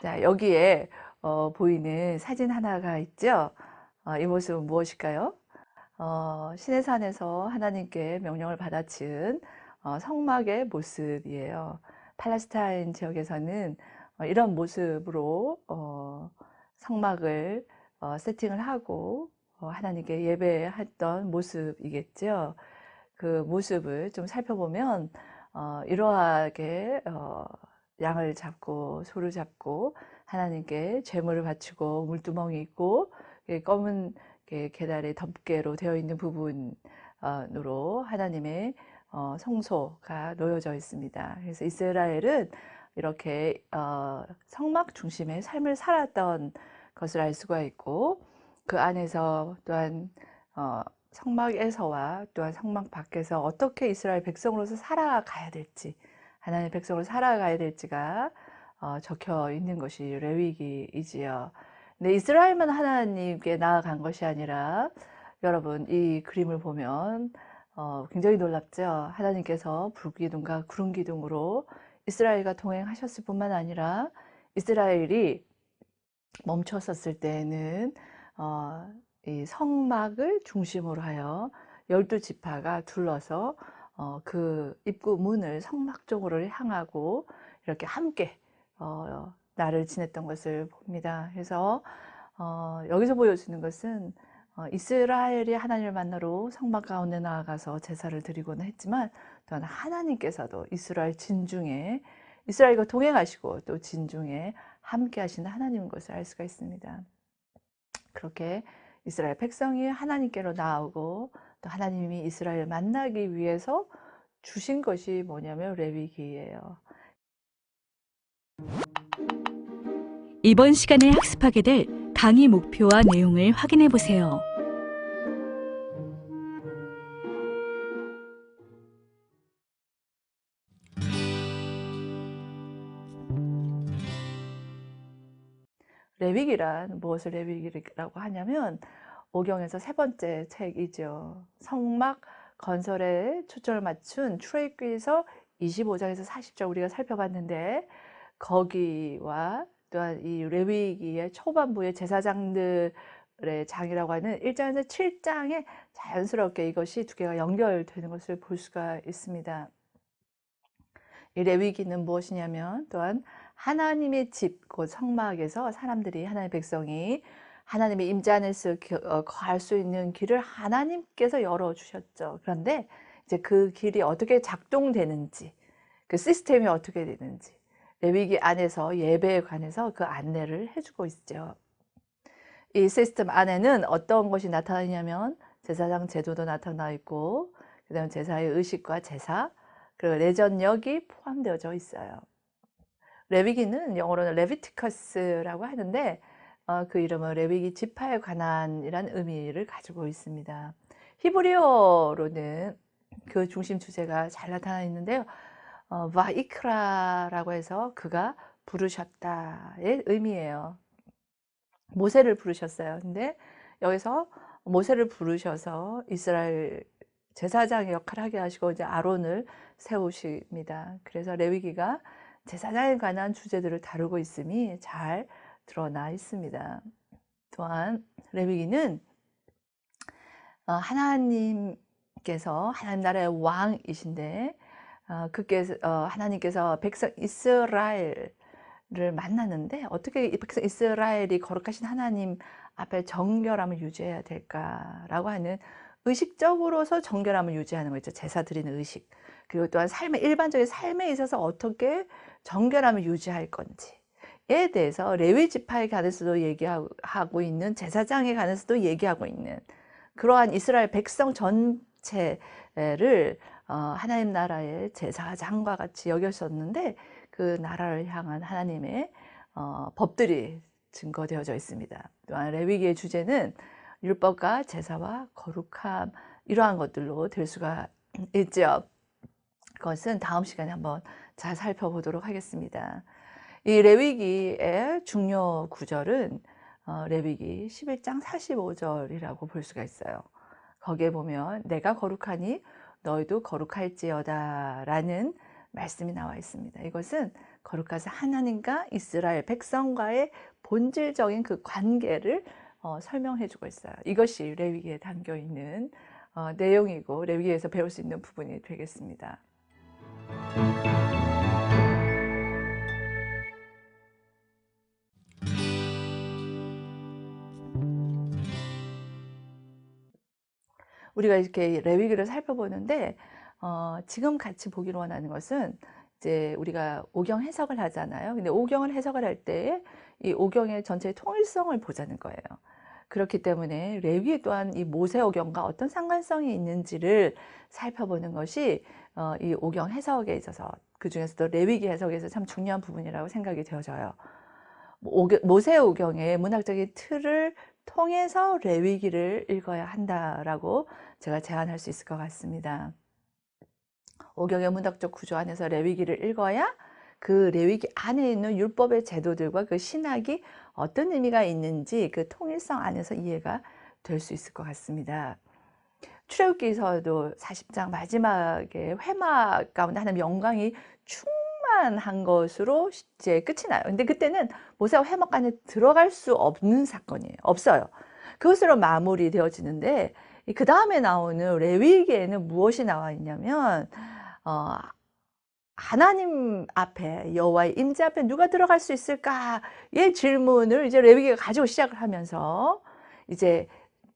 자, 여기에 보이는 사진 하나가 있죠. 이 모습은 무엇일까요? 시내산에서 하나님께 명령을 받아 지은 성막의 모습이에요. 팔레스타인 지역에서는 이런 모습으로 성막을 세팅을 하고 하나님께 예배했던 모습이겠죠. 그 모습을 좀 살펴보면 이러하게 양을 잡고 소를 잡고 하나님께 제물을 바치고 물두멍이 있고 검은 계달의 덮개로 되어 있는 부분으로 하나님의 성소가 놓여져 있습니다. 그래서 이스라엘은 이렇게 성막 중심의 삶을 살았던 것을 알 수가 있고, 그 안에서 또한 성막에서와 또한 성막 밖에서 어떻게 이스라엘 백성으로서 살아가야 될지, 하나님의 백성으로 살아가야 될지가 적혀 있는 것이 레위기이지요. 근데 이스라엘만 하나님께 나아간 것이 아니라, 여러분 이 그림을 보면 굉장히 놀랍죠. 하나님께서 불기둥과 구름기둥으로 이스라엘과 동행하셨을 뿐만 아니라, 이스라엘이 멈췄었을 때에는 이 성막을 중심으로 하여 12지파가 둘러서 그 입구 문을 성막 쪽으로 향하고 이렇게 함께 날을 지냈던 것을 봅니다. 그래서 여기서 보여주는 것은 이스라엘이 하나님을 만나러 성막 가운데 나아가서 제사를 드리고는 했지만, 또한 하나님께서도 이스라엘 진중에, 이스라엘과 동행하시고 또 진중에 함께 하시는 하나님인 것을 알 수가 있습니다. 그렇게 이스라엘 백성이 하나님께로 나오고, 또 하나님이 이스라엘을 만나기 위해서 주신 것이 뭐냐면 레위기예요. 이번 시간에 학습하게 될 강의 목표와 내용을 확인해 보세요. 레위기란 무엇을 레위기라고 하냐면, 오경에서 세 번째 책이죠. 성막 건설에 초점을 맞춘 출애굽기에서 25장에서 40장 우리가 살펴봤는데, 거기와 또한 이 레위기의 초반부의 제사장들의 장이라고 하는 1장에서 7장에 자연스럽게 이것이 두 개가 연결되는 것을 볼 수가 있습니다. 이 레위기는 무엇이냐면, 또한 하나님의 집, 곧 성막에서 사람들이, 하나님의 백성이 하나님의 임재 안에서 거할 수 있는 길을 하나님께서 열어주셨죠. 그런데 이제 그 길이 어떻게 작동되는지, 그 시스템이 어떻게 되는지, 레위기 안에서 예배에 관해서 그 안내를 해주고 있죠. 이 시스템 안에는 어떤 것이 나타나냐면, 제사장 제도도 나타나 있고, 그 다음에 제사의 의식과 제사, 그리고 내전력이 포함되어져 있어요. 레위기는 영어로는 레비티커스라고 하는데, 그 이름은 레위기 지파에 관한이란 의미를 가지고 있습니다. 히브리어로는 그 중심 주제가 잘 나타나 있는데요. 바이크라라고 해서 그가 부르셨다의 의미예요. 모세를 부르셨어요. 근데 여기서 모세를 부르셔서 이스라엘 제사장의 역할을 하게 하시고 이제 아론을 세우십니다. 그래서 레위기가 제사장에 관한 주제들을 다루고 있음이 잘 드러나 있습니다. 또한 레위기는 하나님께서 하나님 나라의 왕이신데, 하나님께서 백성 이스라엘을 만났는데, 어떻게 이 백성 이스라엘이 거룩하신 하나님 앞에 정결함을 유지해야 될까라고 하는, 의식적으로서 정결함을 유지하는 거 있죠. 제사 드리는 의식. 그리고 또한 일반적인 삶에 있어서 어떻게 정결함을 유지할 건지에 대해서 레위 지파에 관해서도 얘기하고 있는, 제사장에 관해서도 얘기하고 있는, 그러한 이스라엘 백성 전체를 하나님 나라의 제사장과 같이 여겼었는데, 그 나라를 향한 하나님의 법들이 증거되어져 있습니다. 또한 레위기의 주제는 율법과 제사와 거룩함, 이러한 것들로 될 수가 있죠. 그것은 다음 시간에 한번 잘 살펴보도록 하겠습니다. 이 레위기의 중요 구절은 레위기 11장 45절이라고 볼 수가 있어요. 거기에 보면 내가 거룩하니 너희도 거룩할지어다 라는 말씀이 나와 있습니다. 이것은 거룩하사 하나님과 이스라엘 백성과의 본질적인 그 관계를 설명해 주고 있어요. 이것이 레위기에 담겨 있는 내용이고 레위기에서 배울 수 있는 부분이 되겠습니다. 우리가 이렇게 레위기를 살펴보는데 지금 같이 보기로 원하는 것은 이제 우리가 오경 해석을 하잖아요. 근데 오경을 해석을 할 때 이 오경의 전체의 통일성을 보자는 거예요. 그렇기 때문에 레위 또한 이 모세 오경과 어떤 상관성이 있는지를 살펴보는 것이 이 오경 해석에 있어서 그 중에서도 레위기 해석에서 참 중요한 부분이라고 생각이 되어져요. 모세 오경의 문학적인 틀을 통해서 레위기를 읽어야 한다라고 제가 제안할 수 있을 것 같습니다. 오경의 문학적 구조 안에서 레위기를 읽어야 그 레위기 안에 있는 율법의 제도들과 그 신학이 어떤 의미가 있는지 그 통일성 안에서 이해가 될 수 있을 것 같습니다. 출애굽기에서도 40장 마지막에 회막 가운데 하나님의 영광이 충만한 것으로 이제 끝이 나요. 근데 그때는 모세가 회막 안에 들어갈 수 없는 사건이에요. 없어요. 그것으로 마무리되어지는데 그 다음에 나오는 레위기에는 무엇이 나와 있냐면 하나님 앞에 여호와의 임재 앞에 누가 들어갈 수 있을까의 질문을 이제 레위기가 가지고 시작을 하면서 이제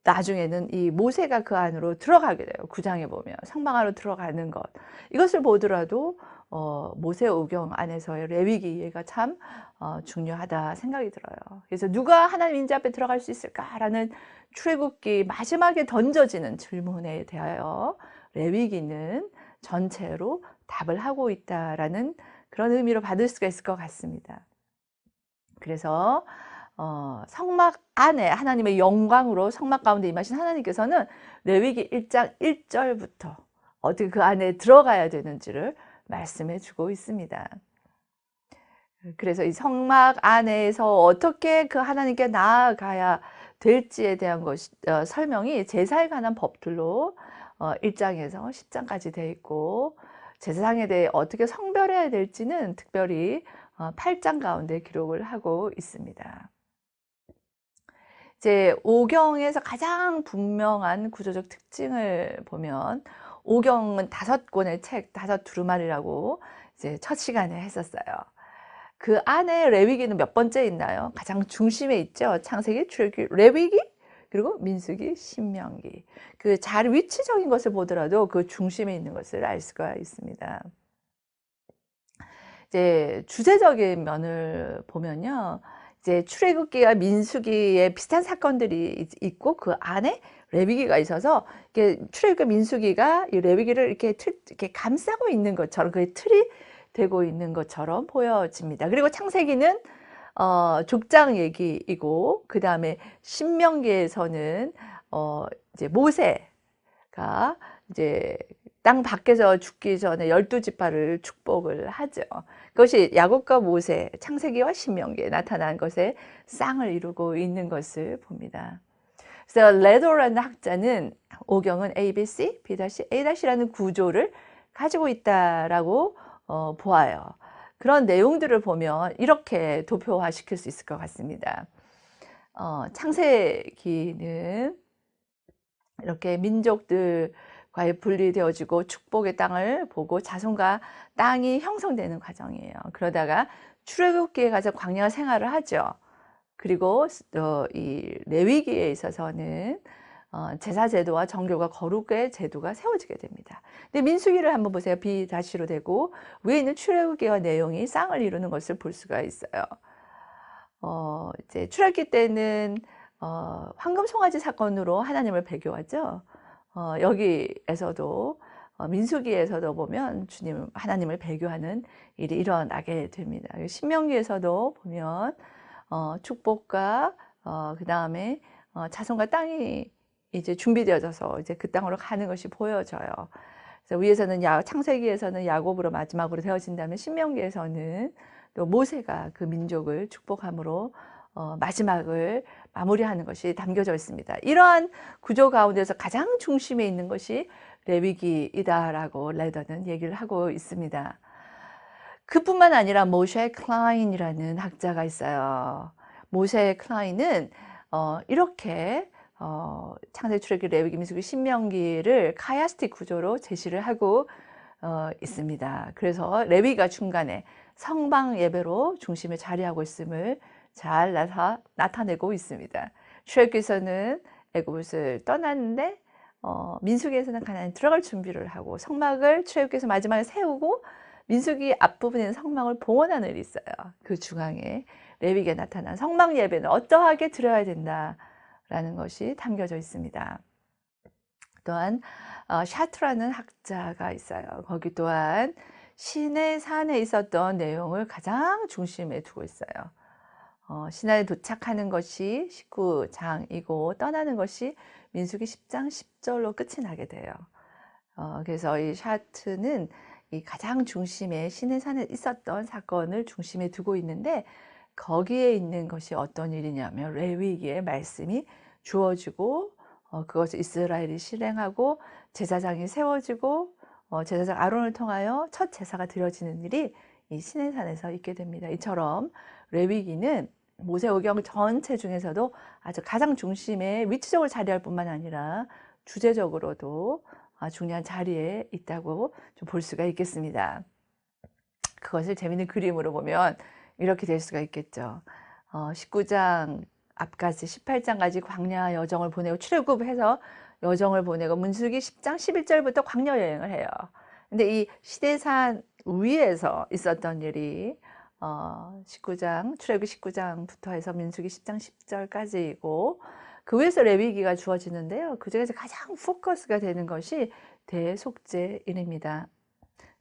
나중에는 이 모세가 그 안으로 들어가게 돼요. 9장에 보면 성막 안으로 들어가는 것, 이것을 보더라도 모세 오경 안에서의 레위기 이해가 참 중요하다 생각이 들어요. 그래서 누가 하나님 임재 앞에 들어갈 수 있을까라는 출애굽기 마지막에 던져지는 질문에 대하여 레위기는 전체로 답을 하고 있다라는 그런 의미로 받을 수가 있을 것 같습니다. 그래서 성막 안에 하나님의 영광으로 성막 가운데 임하신 하나님께서는 레위기 1장 1절부터 어떻게 그 안에 들어가야 되는지를 말씀해 주고 있습니다. 그래서 이 성막 안에서 어떻게 그 하나님께 나아가야 될지에 대한 설명이 제사에 관한 법들로 1장에서 10장까지 되어 있고, 제사상에 대해 어떻게 성별해야 될지는 특별히 8장 가운데 기록을 하고 있습니다. 이제 오경에서 가장 분명한 구조적 특징을 보면, 오경은 5권의 책, 5 두루마리라고 이제 첫 시간에 했었어요. 그 안에 레위기는 몇 번째 있나요? 가장 중심에 있죠. 창세기, 출애굽기, 레위기, 그리고 민수기, 신명기. 그 자리 위치적인 것을 보더라도 그 중심에 있는 것을 알 수가 있습니다. 이제 주제적인 면을 보면요, 이제 출애굽기와 민수기에 비슷한 사건들이 있고 그 안에 레위기가 있어서 이게 출애굽기, 민수기가 이 레위기를 이렇게 감싸고 있는 것처럼, 그 틀이 되고 있는 것처럼 보여집니다. 그리고 창세기는 족장 얘기이고, 그 다음에 신명기에서는 이제 모세가 이제 땅 밖에서 죽기 전에 12지파를 축복을 하죠. 그것이 야곱과 모세, 창세기와 신명기에 나타난 것에 쌍을 이루고 있는 것을 봅니다. 그래서 레도라는 학자는 오경은 ABC, B-A-라는 구조를 가지고 있다라고 보아요. 그런 내용들을 보면 이렇게 도표화 시킬 수 있을 것 같습니다. 창세기는 이렇게 민족들과의 분리되어지고 축복의 땅을 보고 자손과 땅이 형성되는 과정이에요. 그러다가 출애굽기에 가서 광야 생활을 하죠. 그리고 이 레위기에 있어서는 제사 제도와 정결과 거룩의 제도가 세워지게 됩니다. 근데 민수기를 한번 보세요. B-로 되고 위에 있는 출애굽기와 내용이 쌍을 이루는 것을 볼 수가 있어요. 이제 출애굽기 때는 황금 송아지 사건으로 하나님을 배교하죠. 여기에서도 민수기에서도 보면 주님 하나님을 배교하는 일이 일어나게 됩니다. 신명기에서도 보면 축복과 그 다음에 자손과 땅이 이제 준비되어져서 이제 그 땅으로 가는 것이 보여져요. 그래서 위에서는 창세기에서는 야곱으로 마지막으로 되어진다면 신명기에서는 또 모세가 그 민족을 축복함으로 마지막을 마무리하는 것이 담겨져 있습니다. 이러한 구조 가운데서 가장 중심에 있는 것이 레위기이다라고 레더는 얘기를 하고 있습니다. 그뿐만 아니라 모셰 클라인이라는 학자가 있어요. 모셰 클라인은 이렇게 창세기, 출애굽기, 레위기, 민수기, 신명기를 카야스틱 구조로 제시를 하고 있습니다. 그래서 레위기가 중간에 성방 예배로 중심에 자리하고 있음을 잘 나타내고 있습니다. 출애굽기에서는 애굽을 떠났는데 민수기에서는 가나안에 들어갈 준비를 하고 성막을 출애굽기에서 마지막에 세우고 민수기 앞부분에는 성막을 봉헌하는 일이 있어요. 그 중앙에 레위기에 나타난 성막 예배는 어떠하게 드려야 된다라는 것이 담겨져 있습니다. 또한 샤트라는 학자가 있어요. 거기 또한 시내 산에 있었던 내용을 가장 중심에 두고 있어요. 시내에 도착하는 것이 19장이고 떠나는 것이 민수기 10장 10절로 끝이 나게 돼요. 그래서 이 샤트는 이 가장 중심에 시내산에 있었던 사건을 중심에 두고 있는데 거기에 있는 것이 어떤 일이냐면 레위기의 말씀이 주어지고 그것을 이스라엘이 실행하고 제사장이 세워지고 제사장 아론을 통하여 첫 제사가 드려지는 일이 이 시내산에서 있게 됩니다. 이처럼 레위기는 모세오경 전체 중에서도 아주 가장 중심에 위치적으로 자리할 뿐만 아니라 주제적으로도 중요한 자리에 있다고 좀 볼 수가 있겠습니다. 그것을 재미있는 그림으로 보면 이렇게 될 수가 있겠죠. 19장 앞까지 18장까지 광야 여정을 보내고 출애굽해서 여정을 보내고 문수기 10장 11절부터 광야 여행을 해요. 근데 이 시내산 위에서 있었던 일이 19장 출애굽 19장부터 해서 민수기 10장 10절까지이고 그 위에서 레위기가 주어지는데요. 그 중에서 가장 포커스가 되는 것이 대속죄일입니다.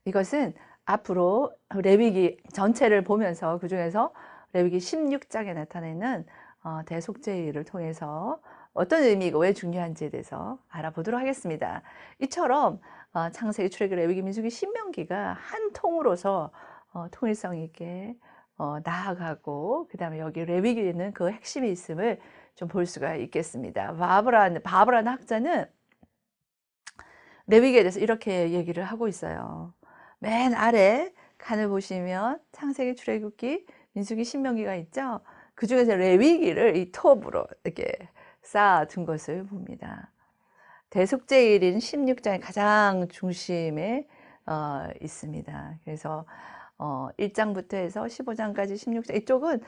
이것은 앞으로 레위기 전체를 보면서 그 중에서 레위기 16장에 나타내는 대속죄일을 통해서 어떤 의미가 왜 중요한지에 대해서 알아보도록 하겠습니다. 이처럼 창세기, 출애굽기, 레위기, 민수기, 신명기가 한 통으로서 통일성 있게 나아가고 그 다음에 여기 레위기에는 그 핵심이 있음을 좀 볼 수가 있겠습니다. 바브라는 학자는 레위기에 대해서 이렇게 얘기를 하고 있어요. 맨 아래 칸을 보시면 창세기, 출애굽기, 민수기, 신명기가 있죠. 그 중에서 레위기를 이 톱으로 이렇게 쌓아둔 것을 봅니다. 대속죄일인 16장의 가장 중심에 있습니다. 그래서 1장부터 해서 15장까지 16장 이쪽은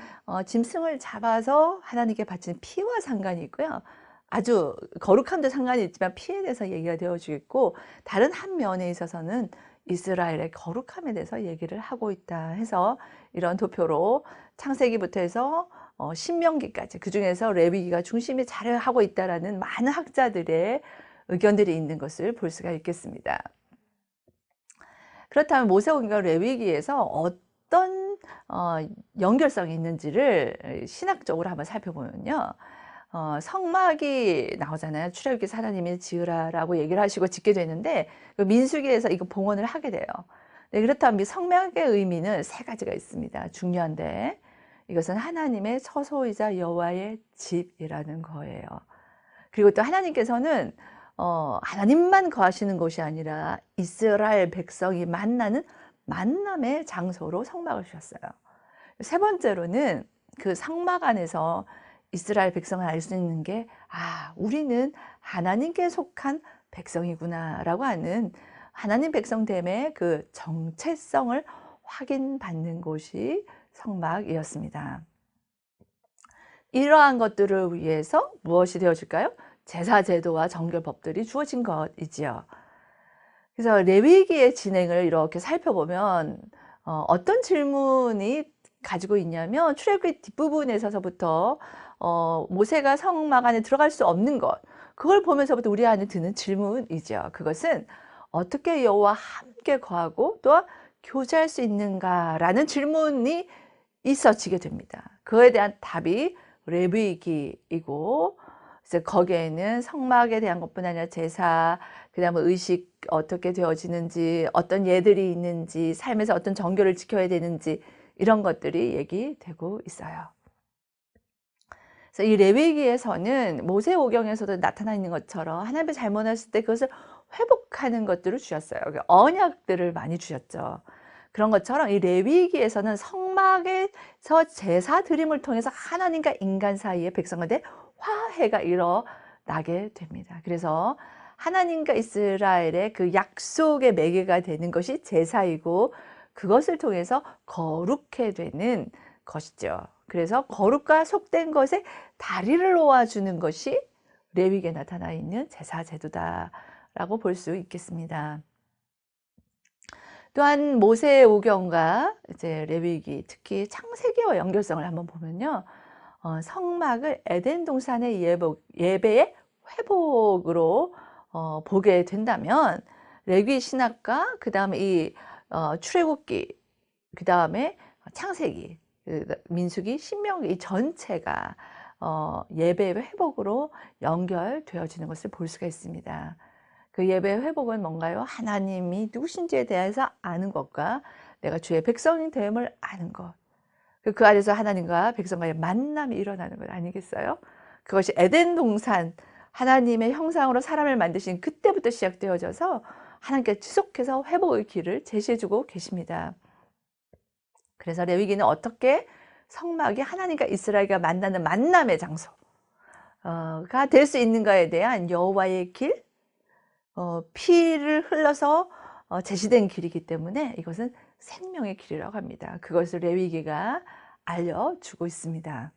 짐승을 잡아서 하나님께 바치는 피와 상관이 있고요. 아주 거룩함도 상관이 있지만 피에 대해서 얘기가 되어주겠고 다른 한 면에 있어서는 이스라엘의 거룩함에 대해서 얘기를 하고 있다 해서 이런 도표로 창세기부터 해서 신명기까지 그중에서 레위기가 중심에 자리하고 있다라는 많은 학자들의 의견들이 있는 것을 볼 수가 있겠습니다. 그렇다면 모세오경과 레위기에서 어떤 연결성이 있는지를 신학적으로 한번 살펴보면요. 성막이 나오잖아요. 출애굽기에서 하나님이 지으라라고 얘기를 하시고 짓게 되는데 그 민수기에서 이거 봉헌을 하게 돼요. 네, 그렇다면 이 성막의 의미는 세 가지가 있습니다. 중요한데 이것은 하나님의 처소이자 여호와의 집이라는 거예요. 그리고 또 하나님께서는 하나님만 거하시는 곳이 아니라 이스라엘 백성이 만나는 만남의 장소로 성막을 주셨어요. 세 번째로는 그 성막 안에서 이스라엘 백성을 알 수 있는 게 우리는 하나님께 속한 백성이구나 라고 하는 하나님 백성됨의 그 정체성을 확인받는 곳이 성막이었습니다. 이러한 것들을 위해서 무엇이 되어질까요? 제사 제도와 정결법들이 주어진 것이지요. 그래서 레위기의 진행을 이렇게 살펴보면 어떤 질문이 가지고 있냐면 출애굽기 뒷부분에 있어서부터 모세가 성막 안에 들어갈 수 없는 것 그걸 보면서부터 우리 안에 드는 질문이죠. 그것은 어떻게 여호와 함께 거하고 또 교제할 수 있는가라는 질문이 있어지게 됩니다. 그에 대한 답이 레위기이고 그래서 거기에는 성막에 대한 것뿐 아니라 제사, 그 다음에 의식 어떻게 되어지는지, 어떤 예들이 있는지, 삶에서 어떤 정결을 지켜야 되는지 이런 것들이 얘기되고 있어요. 그래서 이 레위기에서는 모세오경에서도 나타나 있는 것처럼 하나님을 잘못했을 때 그것을 회복하는 것들을 주셨어요. 언약들을 많이 주셨죠. 그런 것처럼 이 레위기에서는 성막에서 제사 드림을 통해서 하나님과 인간 사이에 백성과 대 화해가 일어나게 됩니다. 그래서 하나님과 이스라엘의 그 약속의 매개가 되는 것이 제사이고 그것을 통해서 거룩해 되는 것이죠. 그래서 거룩과 속된 것에 다리를 놓아주는 것이 레위기에 나타나 있는 제사 제도다라고 볼 수 있겠습니다. 또한 모세의 오경과 이제 레위기, 특히 창세기와 연결성을 한번 보면요. 성막을 에덴 동산의 예배의 회복으로 보게 된다면 레위 신학과 그다음에 이 출애굽기 그다음에 창세기, 민수기, 신명기 이 전체가 예배의 회복으로 연결되어지는 것을 볼 수가 있습니다. 그 예배의 회복은 뭔가요? 하나님이 누구신지에 대해서 아는 것과 내가 주의 백성이 됨을 아는 것. 그 안에서 하나님과 백성과의 만남이 일어나는 것 아니겠어요? 그것이 에덴 동산, 하나님의 형상으로 사람을 만드신 그때부터 시작되어져서 하나님께 지속해서 회복의 길을 제시해주고 계십니다. 그래서 레위기는 어떻게 성막이 하나님과 이스라엘과 만나는 만남의 장소가 될 수 있는가에 대한 여호와의 길, 피를 흘러서 제시된 길이기 때문에 이것은 생명의 길이라고 합니다. 그것을 레위기가 알려주고 있습니다.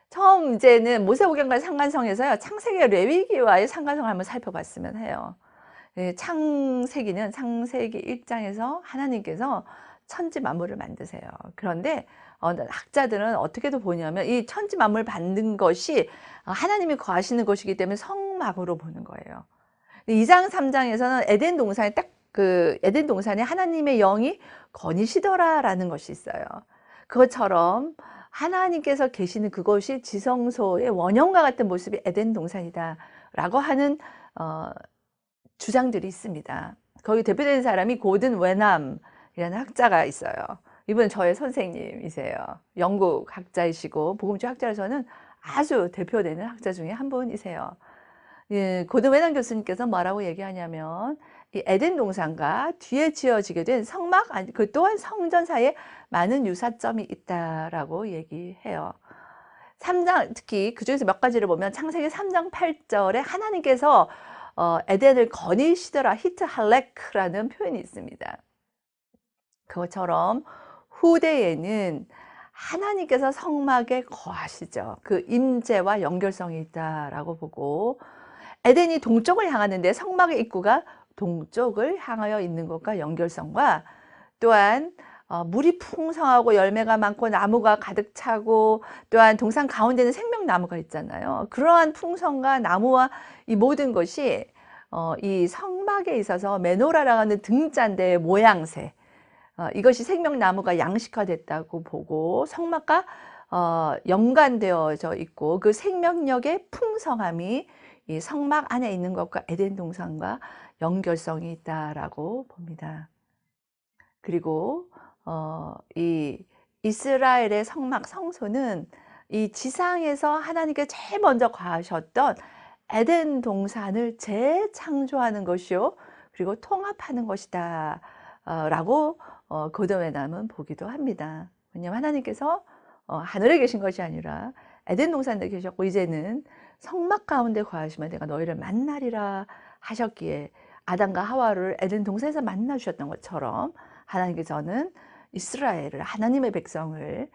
처음 이제는 모세오경과의 상관성에서요. 창세기와 레위기와의 상관성을 한번 살펴봤으면 해요. 창세기는 창세기 1장에서 하나님께서 천지 만물을 만드세요. 그런데 학자들은 어떻게도 보냐면 이 천지 만물 만든 것이 하나님이 거하시는 것이기 때문에 성막으로 보는 거예요. 2장 3장에서는 에덴 동산에 딱 그 에덴 동산에 하나님의 영이 거니시더라라는 것이 있어요. 그것처럼 하나님께서 계시는 그곳이 지성소의 원형과 같은 모습이 에덴 동산이다라고 하는 주장들이 있습니다. 거기 대표되는 사람이 고든 웨남이라는 학자가 있어요. 이분은 저의 선생님이세요. 영국 학자이시고 복음주의 학자로서는 아주 대표되는 학자 중에 한 분이세요. 예, 고든 웨남 교수님께서 뭐라고 얘기하냐면 이 에덴 동산과 뒤에 지어지게 된 성막, 그 또한 성전 사이에 많은 유사점이 있다라고 얘기해요. 3장, 특히 그 중에서 몇 가지를 보면 창세기 3장 8절에 하나님께서 에덴을 거니시더라 히트 할렉라는 표현이 있습니다. 그것처럼 후대에는 하나님께서 성막에 거하시죠. 그 임재와 연결성이 있다라고 보고 에덴이 동쪽을 향하는데 성막의 입구가 동쪽을 향하여 있는 것과 연결성과 또한 물이 풍성하고 열매가 많고 나무가 가득 차고 또한 동산 가운데는 생명나무가 있잖아요. 그러한 풍성과 나무와 이 모든 것이 이 성막에 있어서 메노라라고 하는 등잔대의 모양새 이것이 생명나무가 양식화됐다고 보고 성막과 연관되어져 있고 그 생명력의 풍성함이 이 성막 안에 있는 것과 에덴 동산과 연결성이 있다라고 봅니다. 그리고 이 이스라엘의 성막 성소는 이 지상에서 하나님께 제일 먼저 거하셨던 에덴 동산을 재창조하는 것이요 그리고 통합하는 것이다 라고 고든 웨남은 보기도 합니다. 왜냐하면 하나님께서 하늘에 계신 것이 아니라 에덴 동산에 계셨고 이제는 성막 가운데 거하시면 내가 너희를 만나리라 하셨기에 아담과 하와를 에덴 동산에서 만나 주셨던 것처럼 하나님께서는 이스라엘을 하나님의 백성을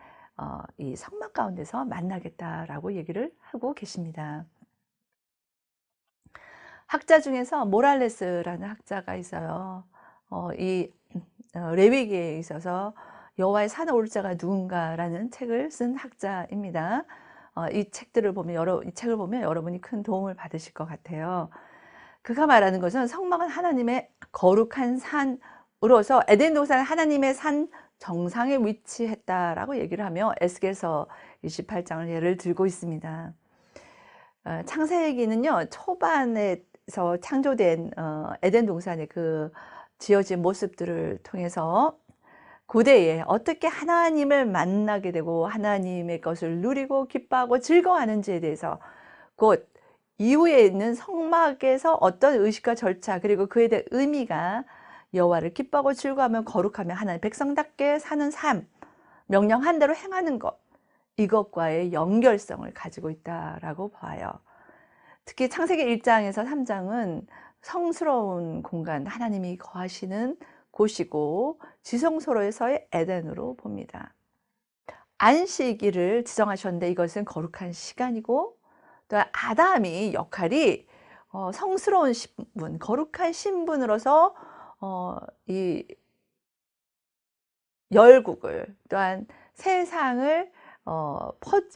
이 성막 가운데서 만나겠다라고 얘기를 하고 계십니다. 학자 중에서 모랄레스라는 학자가 있어요. 이 레위기에 있어서 여호와의 산에 오를 자가 누군가라는 책을 쓴 학자입니다. 이 책을 보면 여러분이 큰 도움을 받으실 것 같아요. 그가 말하는 것은 성막은 하나님의 거룩한 산으로서 에덴 동산은 하나님의 산 정상에 위치했다라고 얘기를 하며 에스겔서 28장을 예를 들고 있습니다. 창세기는요 초반에서 창조된 에덴 동산의 그 지어진 모습들을 통해서 고대에 어떻게 하나님을 만나게 되고 하나님의 것을 누리고 기뻐하고 즐거워하는지에 대해서, 곧 이후에 있는 성막에서 어떤 의식과 절차 그리고 그에 대한 의미가 여호와를 기뻐하고 즐거워하며 거룩하며 하나님 백성답게 사는 삶, 명령한 대로 행하는 것, 이것과의 연결성을 가지고 있다라고 봐요. 특히 창세기 1장에서 3장은 성스러운 공간, 하나님이 거하시는 곳이고 지성소로에서의 에덴으로 봅니다. 안식일을 지정하셨는데 이것은 거룩한 시간이고, 또 아담이 역할이 성스러운 신분, 거룩한 신분으로서 이 열국을, 또한 세상을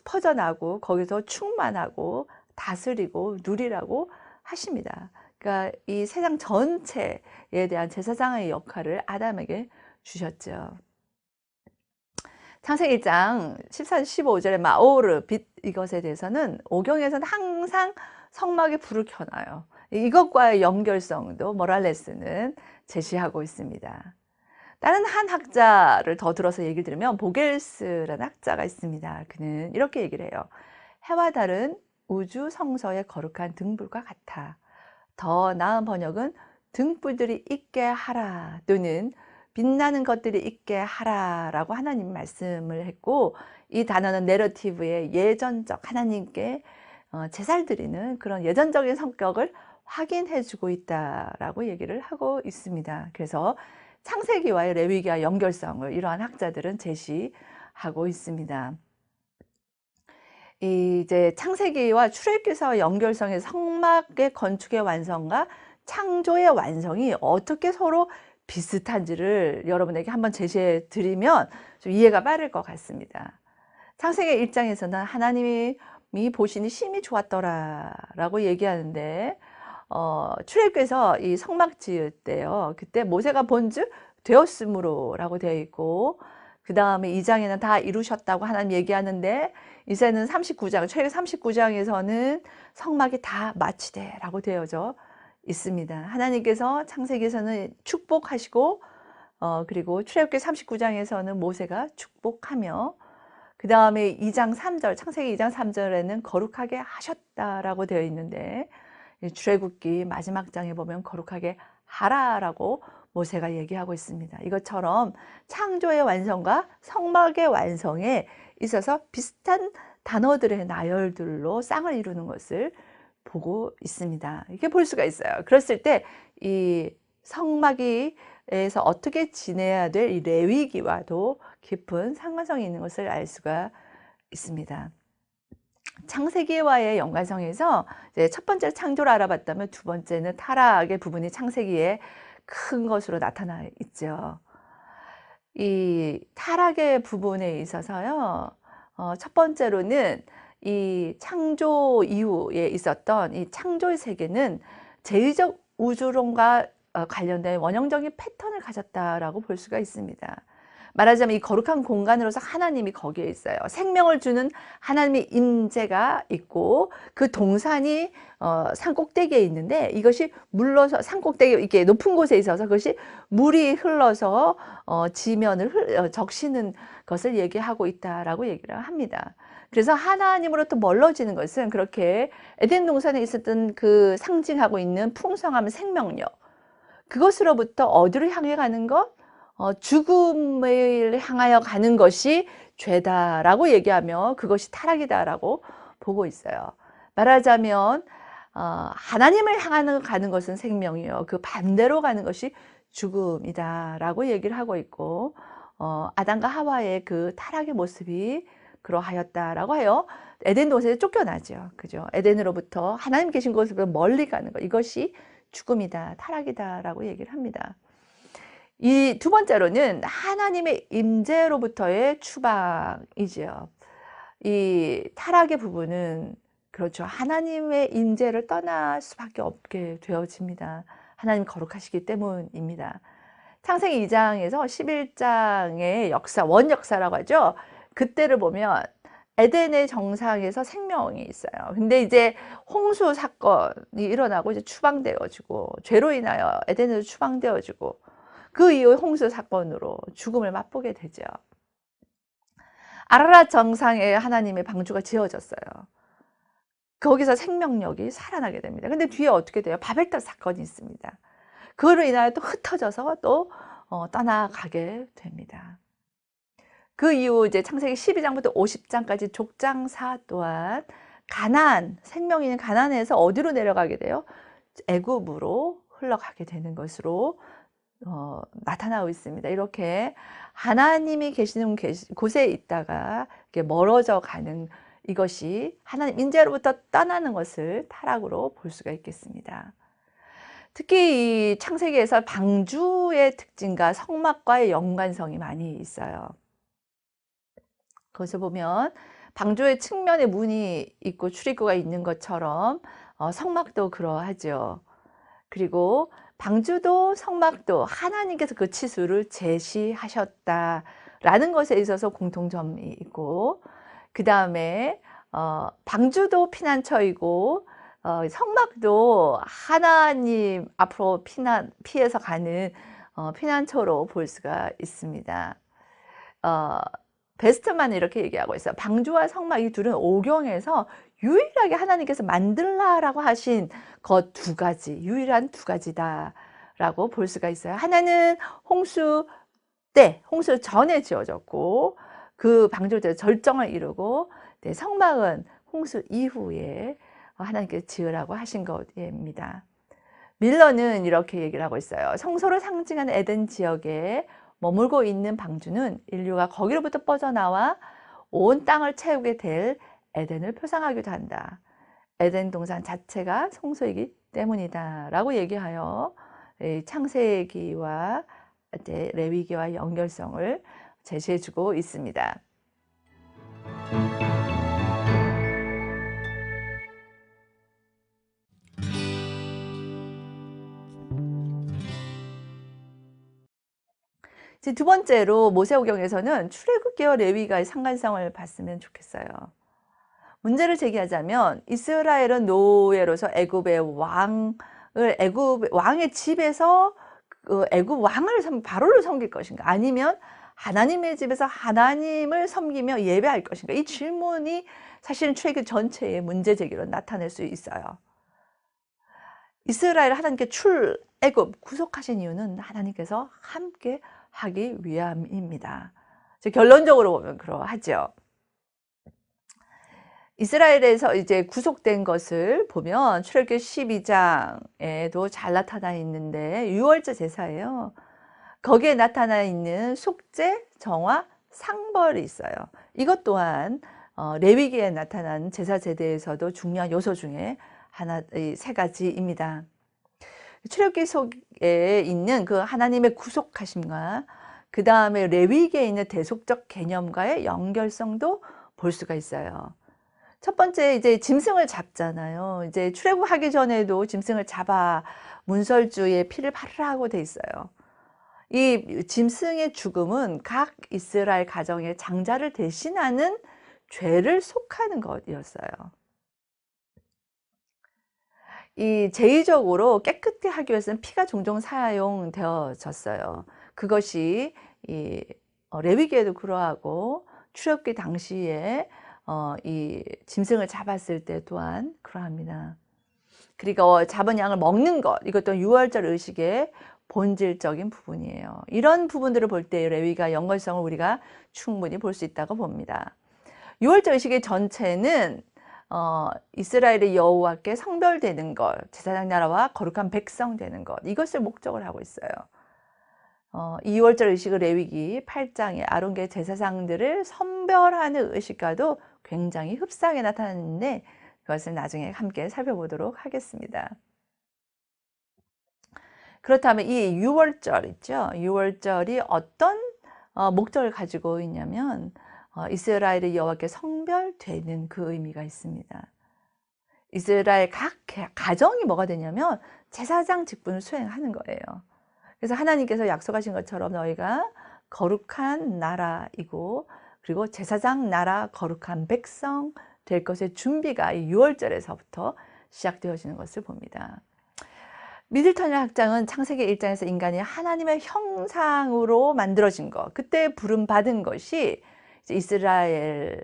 퍼져나고 거기서 충만하고 다스리고 누리라고 하십니다. 그러니까 이 세상 전체에 대한 제사장의 역할을 아담에게 주셨죠. 창세기 1장 14, 15절에 마오르, 빛, 이것에 대해서는 오경에서는 항상 성막에 불을 켜놔요. 이것과의 연결성도 모랄레스는 제시하고 있습니다. 다른 한 학자를 더 들어서 얘기를 들으면 보겔스라는 학자가 있습니다. 그는 이렇게 얘기를 해요. 해와 달은 우주 성서의 거룩한 등불과 같아. 더 나은 번역은 등불들이 있게 하라, 또는 빛나는 것들이 있게 하라 라고 하나님 말씀을 했고, 이 단어는 내러티브의 예전적 하나님께 제사를 드리는 그런 예전적인 성격을 확인해 주고 있다라고 얘기를 하고 있습니다. 그래서 창세기와의 레위기와 연결성을 이러한 학자들은 제시하고 있습니다. 이제 창세기와 출애굽기서의 연결성의 성막의 건축의 완성과 창조의 완성이 어떻게 서로 비슷한지를 여러분에게 한번 제시해 드리면 좀 이해가 빠를 것 같습니다. 창세기 1장에서는 하나님이 보시니 심히 좋았더라 라고 얘기하는데, 출애굽기에서 이 성막 지을 때요, 그때 모세가 본즉 되었으므로 라고 되어 있고, 그 다음에 2장에는 다 이루셨다고 하나님 얘기하는데, 이제는 39장, 출애굽기 39장에서는 성막이 다 마치되 라고 되어져 있습니다. 하나님께서 창세기에서는 축복하시고, 그리고 출애굽기 39장에서는 모세가 축복하며, 그 다음에 2장 3절, 창세기 2장 3절에는 거룩하게 하셨다라고 되어 있는데, 출애굽기 마지막 장에 보면 거룩하게 하라라고 모세가 얘기하고 있습니다. 이것처럼 창조의 완성과 성막의 완성에 있어서 비슷한 단어들의 나열들로 쌍을 이루는 것을 보고 있습니다. 이렇게 볼 수가 있어요. 그랬을 때 이 성막에서 어떻게 지내야 될 이 레위기와도 깊은 상관성이 있는 것을 알 수가 있습니다. 창세기와의 연관성에서 이제 첫 번째 창조를 알아봤다면 두 번째는 타락의 부분이 창세기에 큰 것으로 나타나 있죠. 이 타락의 부분에 있어서요, 첫 번째로는 이 창조 이후에 있었던 이 창조의 세계는 제의적 우주론과 관련된 원형적인 패턴을 가졌다라고 볼 수가 있습니다. 말하자면 이 거룩한 공간으로서 하나님이 거기에 있어요. 생명을 주는 하나님의 임재가 있고, 그 동산이 산 꼭대기에 있는데, 이것이 물러서 산 꼭대기 이렇게 높은 곳에 있어서 그것이 물이 흘러서 지면을 적시는 것을 얘기하고 있다라고 얘기를 합니다. 그래서 하나님으로부터 멀어지는 것은 그렇게 에덴 동산에 있었던 그 상징하고 있는 풍성함, 생명력, 그것으로부터 어디로 향해 가는 것? 죽음을 향하여 가는 것이 죄다라고 얘기하며 그것이 타락이다라고 보고 있어요. 말하자면 하나님을 향하는 가는 것은 생명이요, 그 반대로 가는 것이 죽음이다라고 얘기를 하고 있고, 아담과 하와의 그 타락의 모습이 그러하였다라고 해요. 에덴 동산에 쫓겨나죠. 그죠? 에덴으로부터 하나님 계신 곳으로 멀리 가는 것, 이것이 죽음이다, 타락이다라고 얘기를 합니다. 이 두 번째로는 하나님의 임재로부터의 추방이지요. 이 타락의 부분은 그렇죠, 하나님의 임재를 떠날 수밖에 없게 되어집니다. 하나님 거룩하시기 때문입니다. 창세기 2장에서 11장의 역사, 원역사라고 하죠. 그때를 보면 에덴의 정상에서 생명이 있어요. 근데 이제 홍수 사건이 일어나고 이제 추방되어지고, 죄로 인하여 에덴에서 추방되어지고, 그 이후 홍수 사건으로 죽음을 맛보게 되죠. 아라랏 정상에 하나님의 방주가 지어졌어요. 거기서 생명력이 살아나게 됩니다. 근데 뒤에 어떻게 돼요? 바벨탑 사건이 있습니다. 그로 인하여 또 흩어져서 또 떠나가게 됩니다. 그 이후 이제 창세기 12장부터 50장까지 족장사 또한 가나안, 생명이 있는 가나안에서 어디로 내려가게 돼요? 애굽으로 흘러가게 되는 것으로 나타나고 있습니다. 이렇게 하나님이 계시는 곳에 있다가 이렇게 멀어져 가는 이것이 하나님 인재로부터 떠나는 것을 타락으로 볼 수가 있겠습니다. 특히 이 창세기에서 방주의 특징과 성막과의 연관성이 많이 있어요. 거기서 보면 방주의 측면에 문이 있고 출입구가 있는 것처럼 성막도 그러하죠. 그리고 방주도 성막도 하나님께서 그 치수를 제시하셨다라는 것에 있어서 공통점이 있고, 그 다음에 방주도 피난처이고 성막도 하나님 앞으로 피해서 가는 피난처로 볼 수가 있습니다. 베스트만 이렇게 얘기하고 있어요. 방주와 성막 이 둘은 오경에서 유일하게 하나님께서 만들라라고 하신 것 두 가지, 유일한 두 가지다라고 볼 수가 있어요. 하나는 홍수 때, 홍수 전에 지어졌고 그 방주를 절정을 이루고, 네, 성막은 홍수 이후에 하나님께서 지으라고 하신 것입니다. 밀러는 이렇게 얘기를 하고 있어요. 성소를 상징하는 에덴 지역에 머물고 있는 방주는 인류가 거기로부터 뻗어나와 온 땅을 채우게 될 에덴을 표상하기도 한다. 에덴 동산 자체가 성소이기 때문이다 라고 얘기하여 창세기와 레위기와 연결성을 제시해주고 있습니다. 이제 두 번째로 모세오경에서는 출애굽기와 레위기의 상관성을 봤으면 좋겠어요. 문제를 제기하자면 이스라엘은 노예로서 애굽의 왕의 집에서 애굽 왕을 바로를 섬길 것인가, 아니면 하나님의 집에서 하나님을 섬기며 예배할 것인가, 이 질문이 사실은 출애굽 전체의 문제 제기로 나타낼 수 있어요. 이스라엘 하나님께 출애굽 구속하신 이유는 하나님께서 함께 하기 위함입니다. 결론적으로 보면 그러하죠. 이스라엘에서 이제 구속된 것을 보면 출애굽기 12장에도 잘 나타나 있는데, 유월절 제사예요. 거기에 나타나 있는 속죄, 정화, 상벌이 있어요. 이것 또한 레위기에 나타난 제사 제도에서도 중요한 요소 중에 하나, 세 가지입니다. 출애굽기 속에 있는 그 하나님의 구속하심과 그 다음에 레위기에 있는 대속적 개념과의 연결성도 볼 수가 있어요. 첫 번째, 이제 짐승을 잡잖아요. 이제 출애굽하기 전에도 짐승을 잡아 문설주에 피를 바르라고 돼 있어요. 이 짐승의 죽음은 각 이스라엘 가정의 장자를 대신하는 죄를 속하는 것이었어요. 이 제의적으로 깨끗게 하기 위해서는 피가 종종 사용되어졌어요. 그것이 이 레위기에도 그러하고 출애굽기 당시에 이 짐승을 잡았을 때 또한 그러합니다. 그리고 잡은 양을 먹는 것, 이것도 유월절 의식의 본질적인 부분이에요. 이런 부분들을 볼 때 레위기와 연관성을 우리가 충분히 볼 수 있다고 봅니다. 유월절 의식의 전체는 이스라엘의 여호와께 성별되는 것, 제사장 나라와 거룩한 백성 되는 것, 이것을 목적을 하고 있어요. 이 유월절 의식의 레위기 8장에 아론계 제사장들을 선별하는 의식과도 굉장히 흡사하게 나타나는데, 그것을 나중에 함께 살펴보도록 하겠습니다. 그렇다면 이 유월절 있죠? 유월절이 어떤 목적을 가지고 있냐면 이스라엘의 여호와께 성별되는 그 의미가 있습니다. 이스라엘 각 가정이 뭐가 되냐면 제사장 직분을 수행하는 거예요. 그래서 하나님께서 약속하신 것처럼 너희가 거룩한 나라이고, 그리고 제사장 나라, 거룩한 백성 될 것의 준비가 이 유월절에서부터 시작되어지는 것을 봅니다. 미들턴 학장은 창세기 1장에서 인간이 하나님의 형상으로 만들어진 것, 그때 부름받은 것이 이제 이스라엘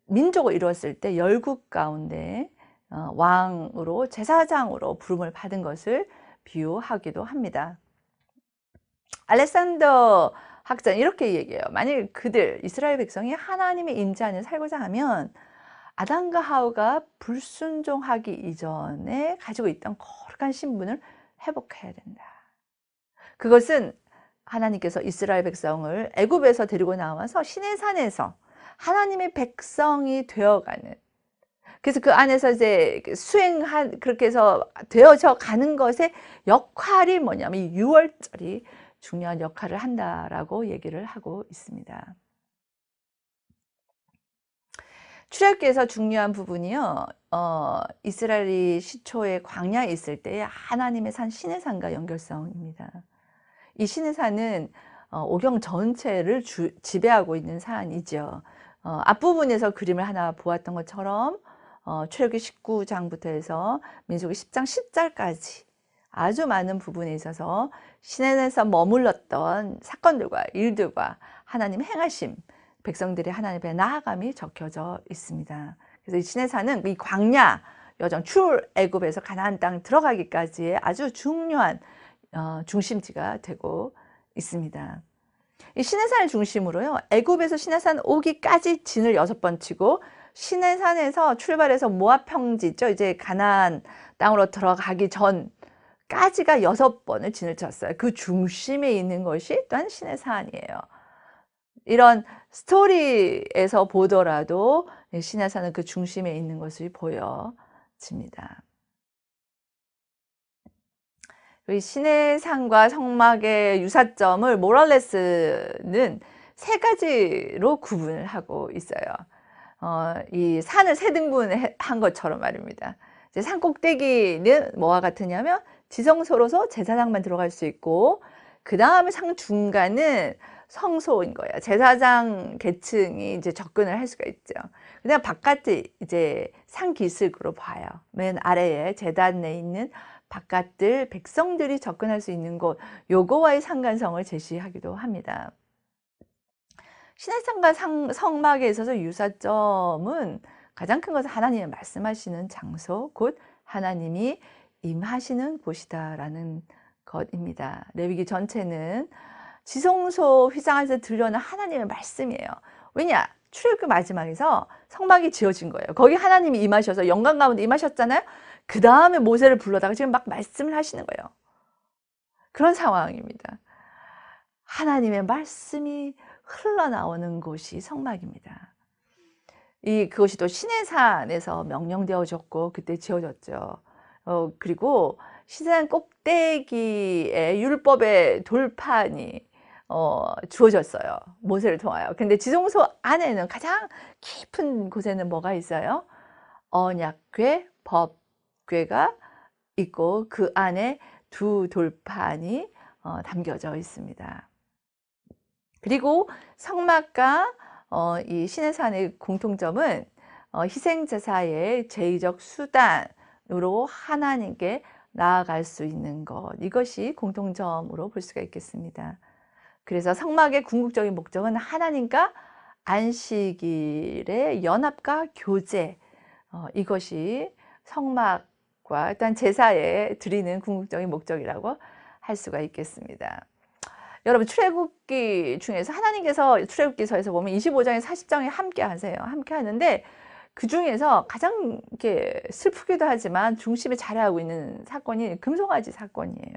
민족을 이루었을 때 열국 가운데 왕으로 제사장으로 부름을 받은 것을 비유하기도 합니다. 알렉산더 학자는 이렇게 얘기해요. 만일 그들 이스라엘 백성이 하나님의 임재 안에 살고자 하면 아담과 하와가 불순종하기 이전에 가지고 있던 거룩한 신분을 회복해야 된다. 그것은 하나님께서 이스라엘 백성을 애굽에서 데리고 나와서 시내산에서 하나님의 백성이 되어가는, 그래서 그 안에서 이제 그렇게 해서 되어져 가는 것의 역할이 뭐냐면 이 유월절이 중요한 역할을 한다라고 얘기를 하고 있습니다. 출애굽기에서 중요한 부분이요, 이스라엘이 시초에 광야에 있을 때 하나님의 산 시내산과 연결성입니다. 이 시내산은 오경 전체를 지배하고 있는 산이죠. 앞부분에서 그림을 하나 보았던 것처럼 출애굽기 19장부터 해서 민수기 10장 10절까지 아주 많은 부분에 있어서 시내에서 머물렀던 사건들과 일들과 하나님 행하심, 백성들이 하나님 앞에 나아감이 적혀져 있습니다. 그래서 이 시내산은 이 광야 여정 출애굽에서 가나안 땅 들어가기까지의 아주 중요한 중심지가 되고 있습니다. 이 시내산을 중심으로요, 애굽에서 시내산 오기까지 진을 6번 치고 시내산에서 출발해서 모압 평지죠, 이제 가나안 땅으로 들어가기 전까지가 6번을 진을 쳤어요. 그 중심에 있는 것이 또한 시내산이에요. 이런 스토리에서 보더라도 시내산은 그 중심에 있는 것이 보여집니다. 이 시내산과 성막의 유사점을 모랄레스는 3가지로 구분을 하고 있어요. 이 산을 3등분한 것처럼 말입니다. 이제 산 꼭대기는 뭐와 같으냐면 지성소로서 제사장만 들어갈 수 있고, 그 다음에 상 중간은 성소인 거예요. 제사장 계층이 이제 접근을 할 수가 있죠. 그냥 바깥이 이제 산 기슭으로 봐요. 맨 아래에 제단에 있는 바깥들 백성들이 접근할 수 있는 곳, 요거와의 상관성을 제시하기도 합니다. 시내산과 성막에 있어서 유사점은 가장 큰 것은 하나님이 말씀하시는 장소, 곧 하나님이 임하시는 곳이다라는 것입니다. 레위기 전체는 지성소 휘장 안에서 들려오는 하나님의 말씀이에요. 왜냐? 출애굽 마지막에서 성막이 지어진 거예요. 거기 하나님이 임하셔서 영광 가운데 임하셨잖아요. 그 다음에 모세를 불러다가 지금 막 말씀을 하시는 거예요. 그런 상황입니다. 하나님의 말씀이 흘러나오는 곳이 성막입니다. 그것이 또 시내산에서 명령되어졌고 그때 지어졌죠. 그리고 시내산 꼭대기에 율법의 돌판이 주어졌어요. 모세를 통하여. 근데 지성소 안에는 가장 깊은 곳에는 뭐가 있어요? 언약궤, 법궤가 있고 그 안에 2 돌판이 담겨져 있습니다. 그리고 성막과 이 시내산의 공통점은 희생제사의 제의적 수단으로 하나님께 나아갈 수 있는 것, 이것이 공통점으로 볼 수가 있겠습니다. 그래서 성막의 궁극적인 목적은 하나님과 안식일의 연합과 교제, 이것이 성막과 일단 제사에 드리는 궁극적인 목적이라고 할 수가 있겠습니다. 여러분, 출애굽기 중에서 하나님께서 출애굽기서에서 보면 25장에 40장에 함께 하세요. 함께 하는데 그 중에서 가장 이렇게 슬프기도 하지만 중심에 자리하고 있는 사건이 금송아지 사건이에요.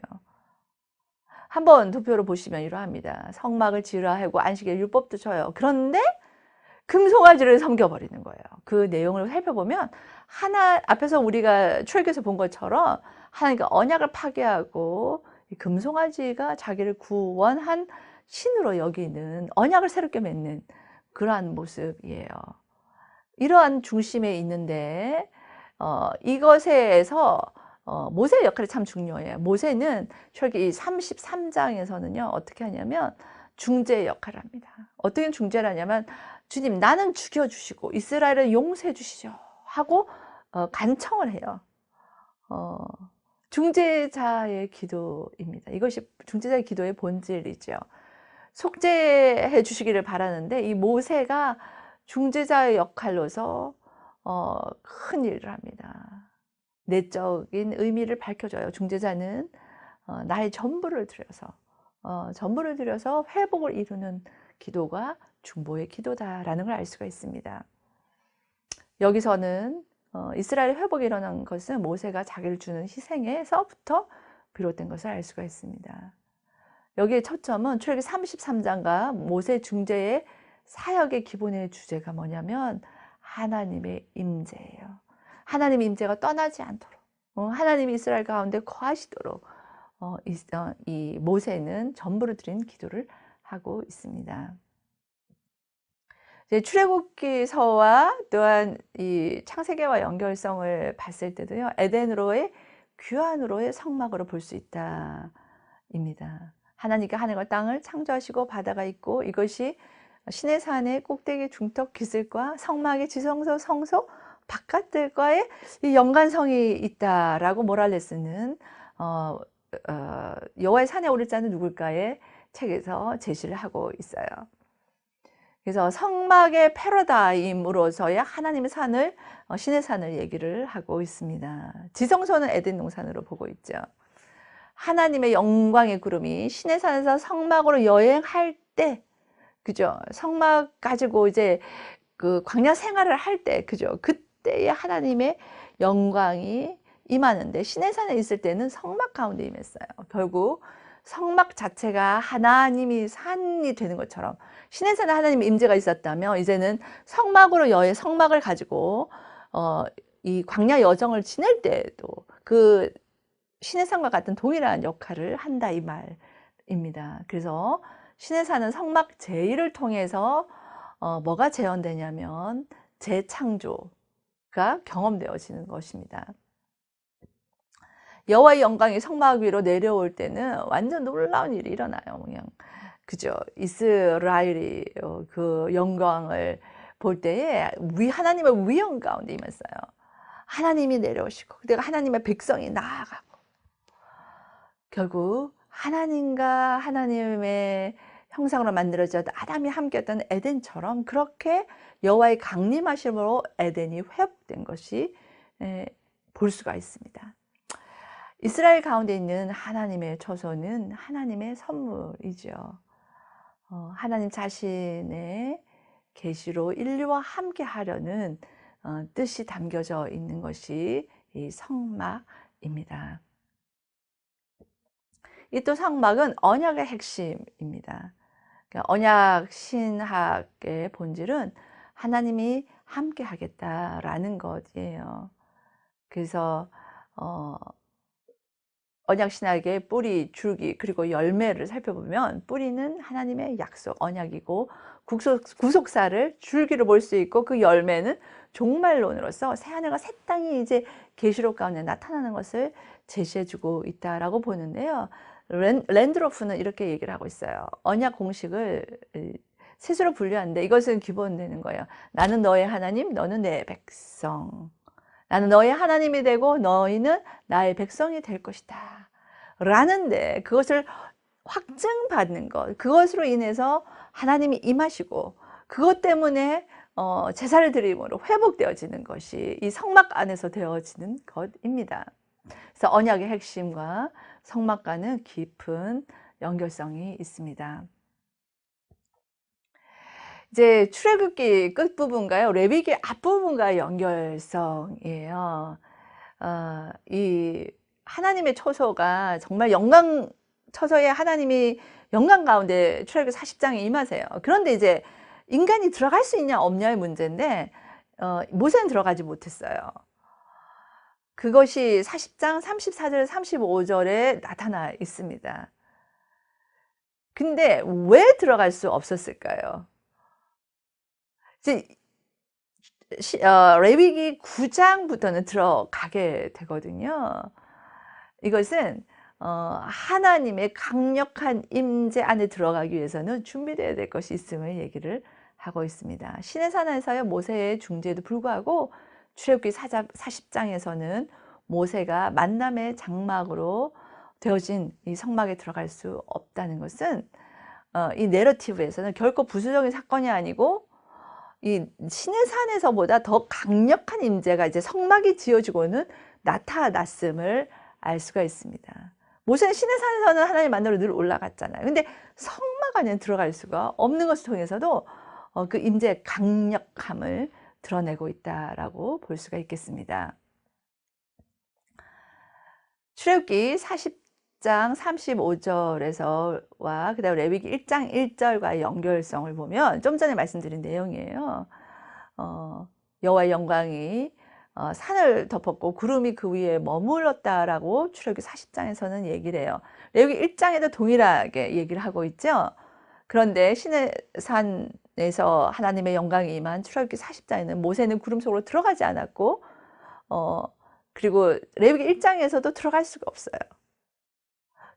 한번 도표로 보시면 이러합니다. 성막을 지으라 하고 안식일 율법도 줘요. 그런데 금송아지를 섬겨버리는 거예요. 그 내용을 살펴보면 앞에서 우리가 출애굽에서 본 것처럼 하나님과 언약을 파괴하고 이 금송아지가 자기를 구원한 신으로 여기는, 언약을 새롭게 맺는 그러한 모습이에요. 이러한 중심에 있는데 이것에서 모세의 역할이 참 중요해요. 모세는 출애굽기 33장에서는요 어떻게 하냐면 중재 역할을 합니다. 어떻게 중재를 하냐면, 주님 나는 죽여주시고 이스라엘을 용서해 주시죠 하고 간청을 해요. 중재자의 기도입니다. 이것이 중재자의 기도의 본질이죠. 속죄해 주시기를 바라는데 이 모세가 중재자의 역할로서 큰 일을 합니다. 내적인 의미를 밝혀줘요. 중재자는 나의 전부를 들여서 회복을 이루는 기도가 중보의 기도다라는 걸 알 수가 있습니다. 여기서는 이스라엘 회복이 일어난 것은 모세가 자기를 주는 희생에서부터 비롯된 것을 알 수가 있습니다. 여기에 초점은 출애굽기 33장과 모세 중재의 사역의 기본의 주제가 뭐냐면 하나님의 임재예요. 하나님의 임재가 떠나지 않도록, 하나님이 이스라엘 가운데 거하시도록 이 모세는 전부를 드린 기도를 하고 있습니다. 출애굽기서와 또한 이 창세기와 연결성을 봤을 때도요, 에덴으로의 규환으로의 성막으로 볼 수 있다입니다. 하나님께 하늘과 땅을 창조하시고 바다가 있고 이것이 시내 산의 꼭대기 중턱 기슭과 성막의 지성소 성소 바깥들과의 이 연관성이 있다라고 모랄레스는 여호와의 산에 오를 자는 누굴까의 책에서 제시를 하고 있어요. 그래서 성막의 패러다임으로서의 하나님의 산을 신의 산을 얘기를 하고 있습니다. 지성소는 에덴 동산으로 보고 있죠. 하나님의 영광의 구름이 신의 산에서 성막으로 여행할 때, 그죠? 성막 가지고 이제 그 광야 생활을 할 때, 그죠? 그때의 하나님의 영광이 임하는데 신의 산에 있을 때는 성막 가운데 임했어요. 결국 성막 자체가 하나님이 산이 되는 것처럼 신의 산에 하나님의 임재가 있었다면 이제는 성막을 가지고 이 광야 여정을 지낼 때도 그 신의 산과 같은 동일한 역할을 한다 이 말입니다. 그래서 신의 산은 성막 제1을 통해서 뭐가 재현되냐면 재창조가 경험되어지는 것입니다. 여호와의 영광이 성막 위로 내려올 때는 완전 놀라운 일이 일어나요. 그냥 그죠? 이스라엘이 그 영광을 볼 때에 하나님의 위엄 가운데 임했어요. 하나님이 내려오시고 내가 하나님의 백성이 나아가고 결국 하나님과 하나님의 형상으로 만들어진 아담이 함께했던 에덴처럼 그렇게 여호와의 강림하심으로 에덴이 회복된 것이 볼 수가 있습니다. 이스라엘 가운데 있는 하나님의 처소는 하나님의 선물이죠. 하나님 자신의 계시로 인류와 함께 하려는 뜻이 담겨져 있는 것이 이 성막입니다. 이 또 성막은 언약의 핵심입니다. 언약 신학의 본질은 하나님이 함께 하겠다라는 것이에요. 그래서 언약 신학의 뿌리, 줄기, 그리고 열매를 살펴보면 뿌리는 하나님의 약속, 언약이고 구속사를 줄기로 볼 수 있고 그 열매는 종말론으로서 새하늘과 새 땅이 이제 계시록 가운데 나타나는 것을 제시해주고 있다라고 보는데요. 랜드로프는 이렇게 얘기를 하고 있어요. 언약 공식을 셋으로 분류하는데 이것은 기본되는 거예요. 나는 너의 하나님, 너는 내 백성. 나는 너의 하나님이 되고 너희는 나의 백성이 될 것이다. 라는데 그것을 확증받는 것, 그것으로 인해서 하나님이 임하시고 그것 때문에 제사를 드림으로 회복되어지는 것이 이 성막 안에서 되어지는 것입니다. 그래서 언약의 핵심과 성막과는 깊은 연결성이 있습니다. 이제 출애굽기 끝부분과요, 레위기 앞부분과의 연결성이에요. 이 하나님의 처소가 정말 처소에 하나님이 영광 가운데 출애굽기 40장에 임하세요. 그런데 이제 인간이 들어갈 수 있냐 없냐의 문제인데 모세는 들어가지 못했어요. 그것이 40장 34절 35절에 나타나 있습니다. 근데 왜 들어갈 수 없었을까요? 이제 레위기 9장부터는 들어가게 되거든요. 이것은 하나님의 강력한 임재 안에 들어가기 위해서는 준비되어야 될 것이 있음을 얘기를 하고 있습니다. 시내산에서의 모세의 중재에도 불구하고 출애굽기 40장에서는 모세가 만남의 장막으로 되어진 이 성막에 들어갈 수 없다는 것은 이 내러티브에서는 결코 부수적인 사건이 아니고 이 시내산에서보다 더 강력한 임재가 이제 성막이 지어지고는 나타났음을 알 수가 있습니다. 모세는 시내산에서는 하나님 만나러 늘 올라갔잖아요. 근데 성막 안에 들어갈 수가 없는 것을 통해서도 그 임재의 강력함을 드러내고 있다라고 볼 수가 있겠습니다. 출애굽기 40장 35절에서와 그다음 레위기 1장 1절과의 연결성을 보면 좀 전에 말씀드린 내용이에요. 여호와의 영광이 산을 덮었고 구름이 그 위에 머물렀다라고 출애굽기 40장에서는 얘기를 해요. 레위기 1장에도 동일하게 얘기를 하고 있죠. 그런데 시내산에서 하나님의 영광이 임한 출애굽기 40장에는 모세는 구름 속으로 들어가지 않았고 그리고 레위기 1장에서도 들어갈 수가 없어요.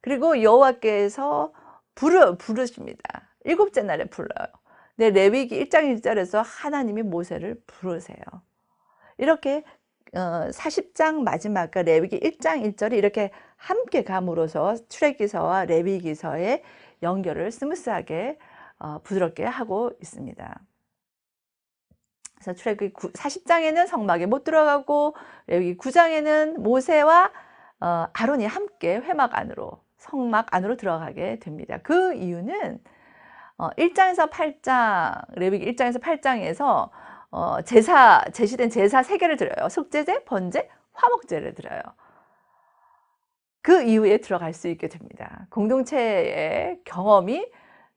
그리고 여호와께서 부르십니다. 7째 날에 불러요. 근데 레위기 1장 1절에서 하나님이 모세를 부르세요. 이렇게 40장 마지막 레위기 1장 1절이 이렇게 함께 감으로써 출애굽기서와 레위기서의 연결을 스무스하게 부드럽게 하고 있습니다. 그래서 출애굽기 40장에는 성막에 못 들어가고 레위기 9장에는 모세와 아론이 함께 회막 안으로 성막 안으로 들어가게 됩니다. 그 이유는 1장에서 8장 레위기 1장에서 8장에서 제시된 제사 3개를 드려요. 속죄제, 번제, 화목제를 드려요. 그 이후에 들어갈 수 있게 됩니다. 공동체의 경험이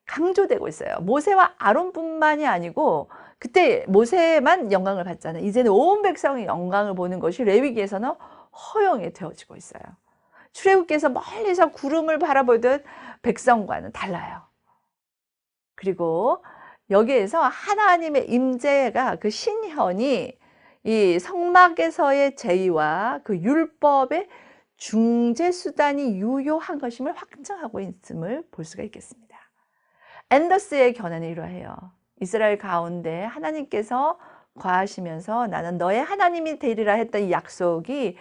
강조되고 있어요. 모세와 아론뿐만이 아니고 그때 모세만 영광을 받잖아요. 이제는 온 백성이 영광을 보는 것이 레위기에서는 허용이 되어지고 있어요. 출애굽기에서 멀리서 구름을 바라보듯 백성과는 달라요. 그리고 여기에서 하나님의 임재가 그 신현이 이 성막에서의 제의와 그 율법의 중재 수단이 유효한 것임을 확증하고 있음을 볼 수가 있겠습니다. 앤더스의 견해는 이러해요. 이스라엘 가운데 하나님께서 거하시면서 나는 너의 하나님이 되리라 했던 이 약속이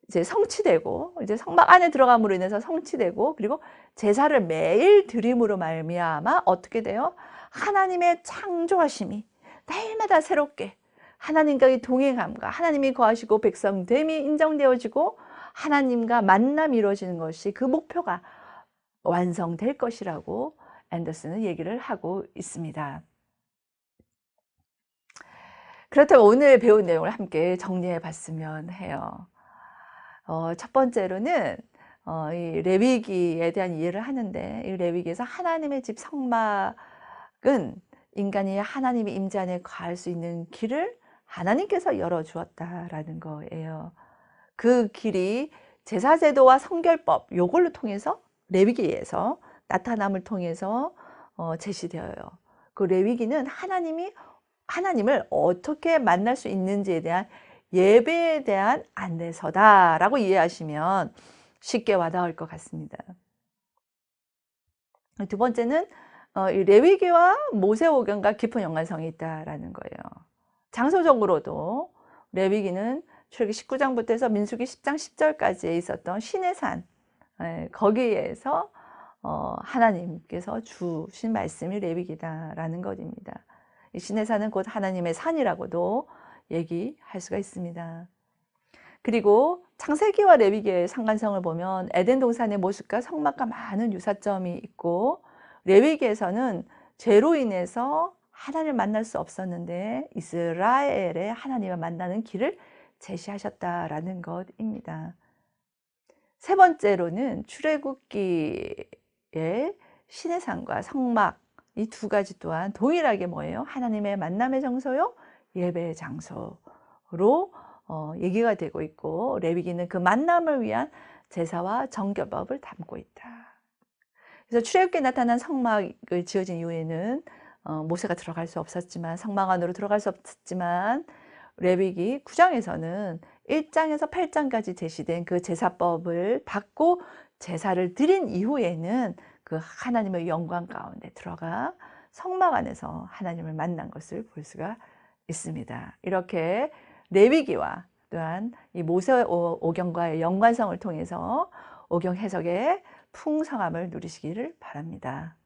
이제 성취되고 이제 성막 안에 들어감으로 인해서 성취되고 그리고 제사를 매일 드림으로 말미암아 어떻게 돼요? 하나님의 창조하심이 날마다 새롭게 하나님과의 동행함과 하나님이 거하시고 백성됨이 인정되어지고 하나님과 만남이 이루어지는 것이 그 목표가 완성될 것이라고 앤더슨은 얘기를 하고 있습니다. 그렇다면 오늘 배운 내용을 함께 정리해 봤으면 해요. 첫 번째로는 이 레위기에 대한 이해를 하는데 이 레위기에서 하나님의 집 성막은 인간이 하나님의 임재 안에 거할 수 있는 길을 하나님께서 열어주었다라는 거예요. 그 길이 제사제도와 성결법 요걸로 통해서 레위기에서 나타남을 통해서 제시되어요. 그 레위기는 하나님을 어떻게 만날 수 있는지에 대한 예배에 대한 안내서다라고 이해하시면 쉽게 와닿을 것 같습니다. 두 번째는 이 레위기와 모세오경과 깊은 연관성이 있다라는 거예요. 장소적으로도 레위기는 출애굽기 19장부터 해서 민수기 10장 10절까지 있었던 시내산 거기에서 하나님께서 주신 말씀이 레위기다라는 것입니다. 이 시내산은 곧 하나님의 산이라고도 얘기할 수가 있습니다. 그리고 창세기와 레위기의 상관성을 보면 에덴 동산의 모습과 성막과 많은 유사점이 있고 레위기에서는 죄로 인해서 하나님을 만날 수 없었는데 이스라엘의 하나님을 만나는 길을 제시하셨다라는 것입니다. 세 번째로는 출애굽기의 시내산과 성막 이 두 가지 또한 동일하게 뭐예요? 하나님의 만남의 장소요, 예배의 장소로 얘기가 되고 있고 레위기는 그 만남을 위한 제사와 정결법을 담고 있다. 그래서 출애굽기에 나타난 성막을 지어진 이후에는 모세가 들어갈 수 없었지만 성막 안으로 들어갈 수 없었지만 레위기 9장에서는 1장에서 8장까지 제시된 그 제사법을 받고 제사를 드린 이후에는 그 하나님의 영광 가운데 들어가 성막 안에서 하나님을 만난 것을 볼 수가 있습니다. 이렇게 레위기와 또한 이 모세 오경과의 연관성을 통해서 오경 해석의 풍성함을 누리시기를 바랍니다.